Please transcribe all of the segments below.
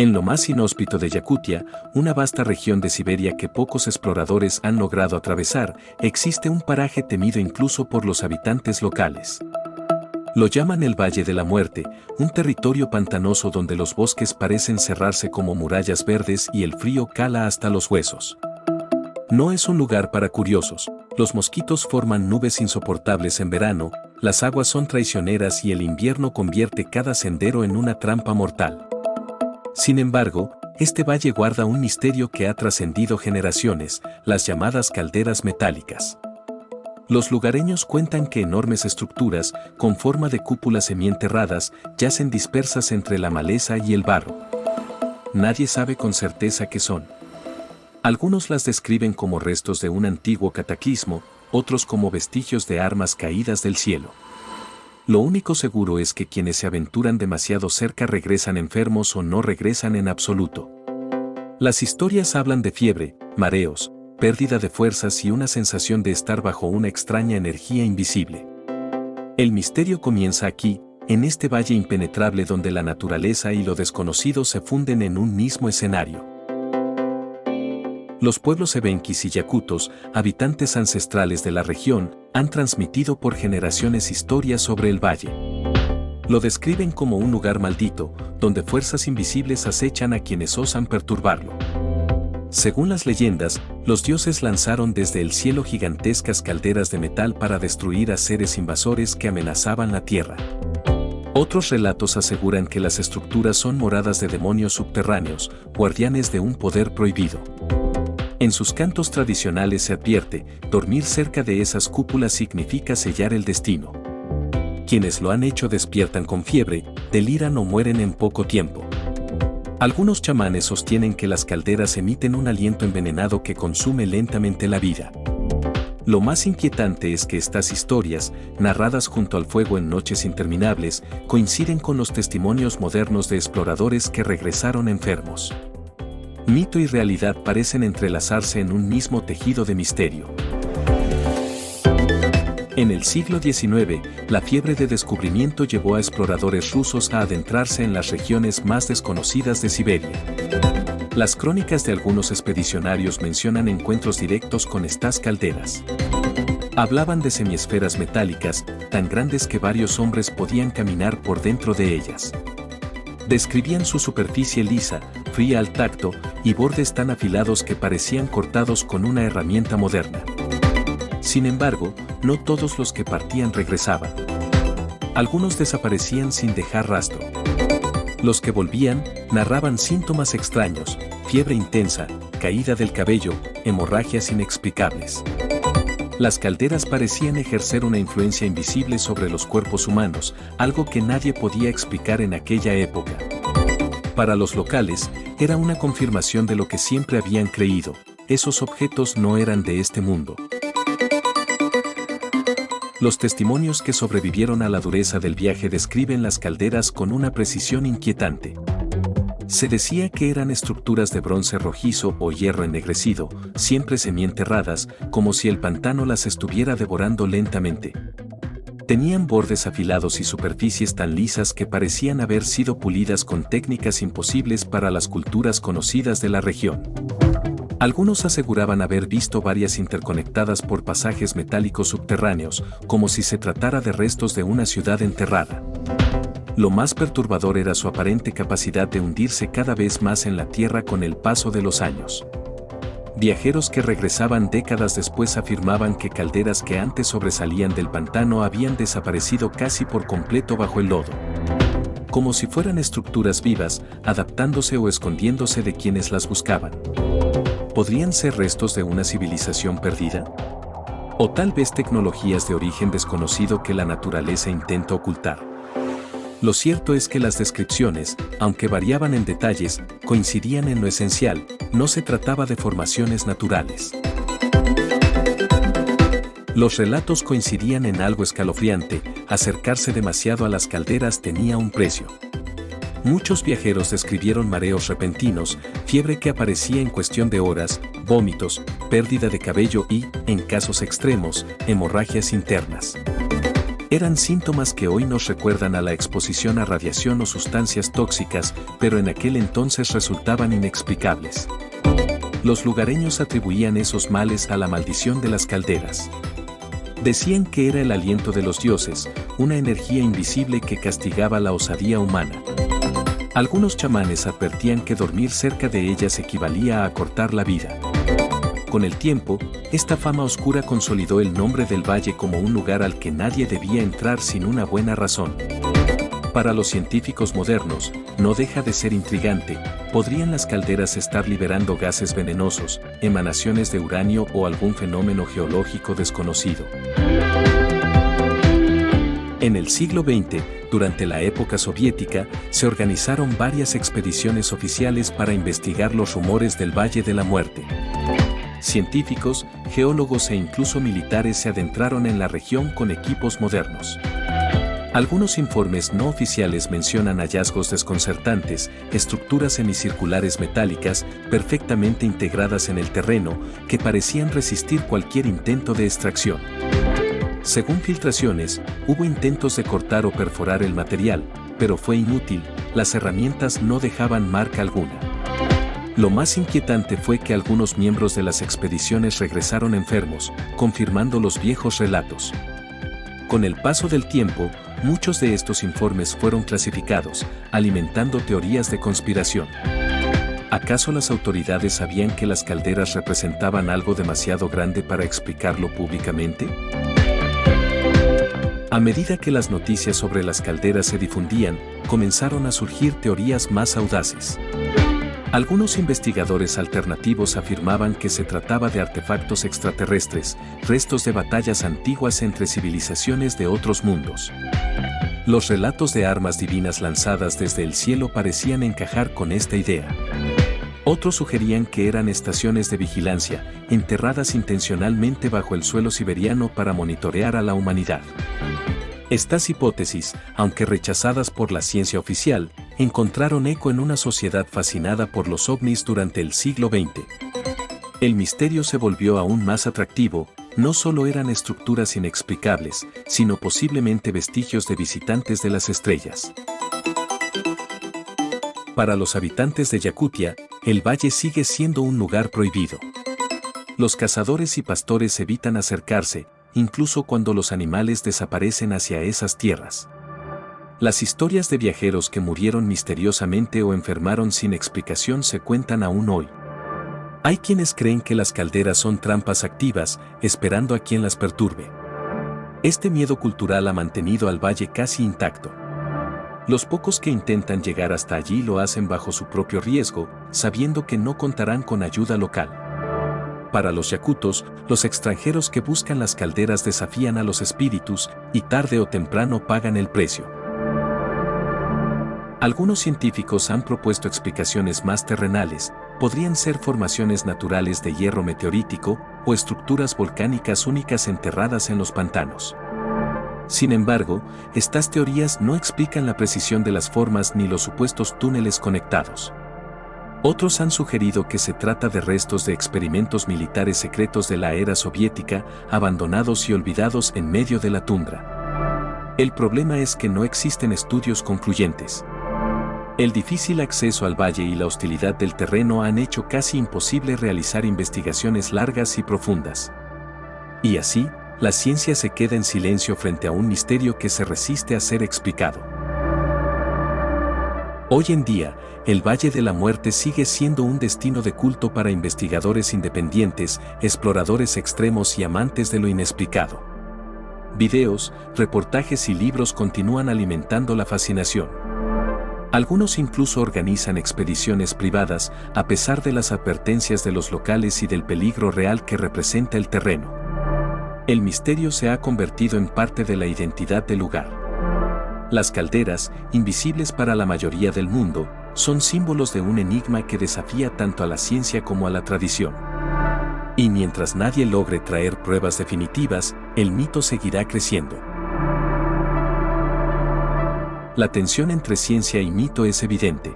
En lo más inhóspito de Yakutia, una vasta región de Siberia que pocos exploradores han logrado atravesar, existe un paraje temido incluso por los habitantes locales. Lo llaman el Valle de la Muerte, un territorio pantanoso donde los bosques parecen cerrarse como murallas verdes y el frío cala hasta los huesos. No es un lugar para curiosos, los mosquitos forman nubes insoportables en verano, las aguas son traicioneras y el invierno convierte cada sendero en una trampa mortal. Sin embargo, este valle guarda un misterio que ha trascendido generaciones, las llamadas calderas metálicas. Los lugareños cuentan que enormes estructuras, con forma de cúpulas semienterradas, yacen dispersas entre la maleza y el barro. Nadie sabe con certeza qué son. Algunos las describen como restos de un antiguo cataclismo, otros como vestigios de armas caídas del cielo. Lo único seguro es que quienes se aventuran demasiado cerca regresan enfermos o no regresan en absoluto. Las historias hablan de fiebre, mareos, pérdida de fuerzas y una sensación de estar bajo una extraña energía invisible. El misterio comienza aquí, en este valle impenetrable donde la naturaleza y lo desconocido se funden en un mismo escenario. Los pueblos evenkis y yakutos, habitantes ancestrales de la región, han transmitido por generaciones historias sobre el valle. Lo describen como un lugar maldito, donde fuerzas invisibles acechan a quienes osan perturbarlo. Según las leyendas, los dioses lanzaron desde el cielo gigantescas calderas de metal para destruir a seres invasores que amenazaban la tierra. Otros relatos aseguran que las estructuras son moradas de demonios subterráneos, guardianes de un poder prohibido. En sus cantos tradicionales se advierte, dormir cerca de esas cúpulas significa sellar el destino. Quienes lo han hecho despiertan con fiebre, deliran o mueren en poco tiempo. Algunos chamanes sostienen que las calderas emiten un aliento envenenado que consume lentamente la vida. Lo más inquietante es que estas historias, narradas junto al fuego en noches interminables, coinciden con los testimonios modernos de exploradores que regresaron enfermos. Mito y realidad parecen entrelazarse en un mismo tejido de misterio. En el siglo XIX, la fiebre de descubrimiento llevó a exploradores rusos a adentrarse en las regiones más desconocidas de Siberia. Las crónicas de algunos expedicionarios mencionan encuentros directos con estas calderas. Hablaban de semiesferas metálicas, tan grandes que varios hombres podían caminar por dentro de ellas. Describían su superficie lisa, fría al tacto, y bordes tan afilados que parecían cortados con una herramienta moderna. Sin embargo, no todos los que partían regresaban. Algunos desaparecían sin dejar rastro. Los que volvían, narraban síntomas extraños, fiebre intensa, caída del cabello, hemorragias inexplicables. Las calderas parecían ejercer una influencia invisible sobre los cuerpos humanos, algo que nadie podía explicar en aquella época. Para los locales, era una confirmación de lo que siempre habían creído: esos objetos no eran de este mundo. Los testimonios que sobrevivieron a la dureza del viaje describen las calderas con una precisión inquietante. Se decía que eran estructuras de bronce rojizo o hierro ennegrecido, siempre semienterradas, como si el pantano las estuviera devorando lentamente. Tenían bordes afilados y superficies tan lisas que parecían haber sido pulidas con técnicas imposibles para las culturas conocidas de la región. Algunos aseguraban haber visto varias interconectadas por pasajes metálicos subterráneos, como si se tratara de restos de una ciudad enterrada. Lo más perturbador era su aparente capacidad de hundirse cada vez más en la tierra con el paso de los años. Viajeros que regresaban décadas después afirmaban que calderas que antes sobresalían del pantano habían desaparecido casi por completo bajo el lodo. Como si fueran estructuras vivas, adaptándose o escondiéndose de quienes las buscaban. ¿Podrían ser restos de una civilización perdida? ¿O tal vez tecnologías de origen desconocido que la naturaleza intenta ocultar? Lo cierto es que las descripciones, aunque variaban en detalles, coincidían en lo esencial: no se trataba de formaciones naturales. Los relatos coincidían en algo escalofriante: acercarse demasiado a las calderas tenía un precio. Muchos viajeros describieron mareos repentinos, fiebre que aparecía en cuestión de horas, vómitos, pérdida de cabello y, en casos extremos, hemorragias internas. Eran síntomas que hoy nos recuerdan a la exposición a radiación o sustancias tóxicas, pero en aquel entonces resultaban inexplicables. Los lugareños atribuían esos males a la maldición de las calderas. Decían que era el aliento de los dioses, una energía invisible que castigaba la osadía humana. Algunos chamanes advertían que dormir cerca de ellas equivalía a acortar la vida. Con el tiempo, esta fama oscura consolidó el nombre del valle como un lugar al que nadie debía entrar sin una buena razón. Para los científicos modernos, no deja de ser intrigante, ¿podrían las calderas estar liberando gases venenosos, emanaciones de uranio o algún fenómeno geológico desconocido? En el siglo XX, durante la época soviética, se organizaron varias expediciones oficiales para investigar los rumores del Valle de la Muerte. Científicos, geólogos e incluso militares se adentraron en la región con equipos modernos. Algunos informes no oficiales mencionan hallazgos desconcertantes, estructuras semicirculares metálicas, perfectamente integradas en el terreno, que parecían resistir cualquier intento de extracción. Según filtraciones, hubo intentos de cortar o perforar el material, pero fue inútil, las herramientas no dejaban marca alguna. Lo más inquietante fue que algunos miembros de las expediciones regresaron enfermos, confirmando los viejos relatos. Con el paso del tiempo, muchos de estos informes fueron clasificados, alimentando teorías de conspiración. ¿Acaso las autoridades sabían que las calderas representaban algo demasiado grande para explicarlo públicamente? A medida que las noticias sobre las calderas se difundían, comenzaron a surgir teorías más audaces. Algunos investigadores alternativos afirmaban que se trataba de artefactos extraterrestres, restos de batallas antiguas entre civilizaciones de otros mundos. Los relatos de armas divinas lanzadas desde el cielo parecían encajar con esta idea. Otros sugerían que eran estaciones de vigilancia, enterradas intencionalmente bajo el suelo siberiano para monitorear a la humanidad. Estas hipótesis, aunque rechazadas por la ciencia oficial, encontraron eco en una sociedad fascinada por los ovnis durante el siglo XX. El misterio se volvió aún más atractivo, no solo eran estructuras inexplicables, sino posiblemente vestigios de visitantes de las estrellas. Para los habitantes de Yakutia, el valle sigue siendo un lugar prohibido. Los cazadores y pastores evitan acercarse, incluso cuando los animales desaparecen hacia esas tierras. Las historias de viajeros que murieron misteriosamente o enfermaron sin explicación se cuentan aún hoy. Hay quienes creen que las calderas son trampas activas, esperando a quien las perturbe. Este miedo cultural ha mantenido al valle casi intacto. Los pocos que intentan llegar hasta allí lo hacen bajo su propio riesgo, sabiendo que no contarán con ayuda local. Para los yakutos, los extranjeros que buscan las calderas desafían a los espíritus y tarde o temprano pagan el precio. Algunos científicos han propuesto explicaciones más terrenales, podrían ser formaciones naturales de hierro meteorítico o estructuras volcánicas únicas enterradas en los pantanos. Sin embargo, estas teorías no explican la precisión de las formas ni los supuestos túneles conectados. Otros han sugerido que se trata de restos de experimentos militares secretos de la era soviética, abandonados y olvidados en medio de la tundra. El problema es que no existen estudios concluyentes. El difícil acceso al valle y la hostilidad del terreno han hecho casi imposible realizar investigaciones largas y profundas. Y así, la ciencia se queda en silencio frente a un misterio que se resiste a ser explicado. Hoy en día, el Valle de la Muerte sigue siendo un destino de culto para investigadores independientes, exploradores extremos y amantes de lo inexplicado. Videos, reportajes y libros continúan alimentando la fascinación. Algunos incluso organizan expediciones privadas, a pesar de las advertencias de los locales y del peligro real que representa el terreno. El misterio se ha convertido en parte de la identidad del lugar. Las calderas, invisibles para la mayoría del mundo, son símbolos de un enigma que desafía tanto a la ciencia como a la tradición. Y mientras nadie logre traer pruebas definitivas, el mito seguirá creciendo. La tensión entre ciencia y mito es evidente.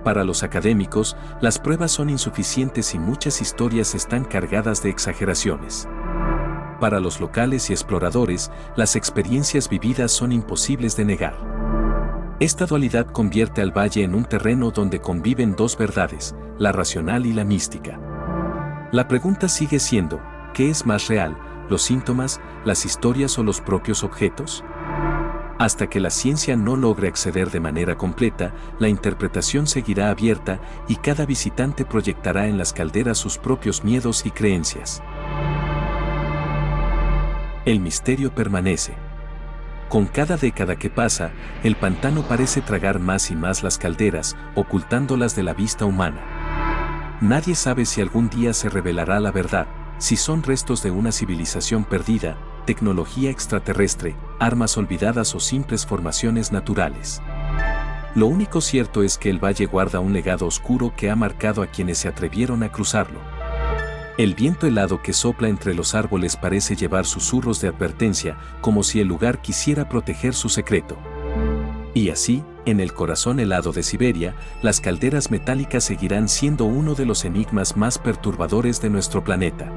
Para los académicos, las pruebas son insuficientes y muchas historias están cargadas de exageraciones. Para los locales y exploradores, las experiencias vividas son imposibles de negar. Esta dualidad convierte al valle en un terreno donde conviven dos verdades, la racional y la mística. La pregunta sigue siendo, ¿qué es más real, los síntomas, las historias o los propios objetos? Hasta que la ciencia no logre acceder de manera completa, la interpretación seguirá abierta y cada visitante proyectará en las calderas sus propios miedos y creencias. El misterio permanece. Con cada década que pasa, el pantano parece tragar más y más las calderas, ocultándolas de la vista humana. Nadie sabe si algún día se revelará la verdad, si son restos de una civilización perdida, tecnología extraterrestre, armas olvidadas o simples formaciones naturales. Lo único cierto es que el valle guarda un legado oscuro que ha marcado a quienes se atrevieron a cruzarlo. El viento helado que sopla entre los árboles parece llevar susurros de advertencia, como si el lugar quisiera proteger su secreto. Y así, en el corazón helado de Siberia, las calderas metálicas seguirán siendo uno de los enigmas más perturbadores de nuestro planeta.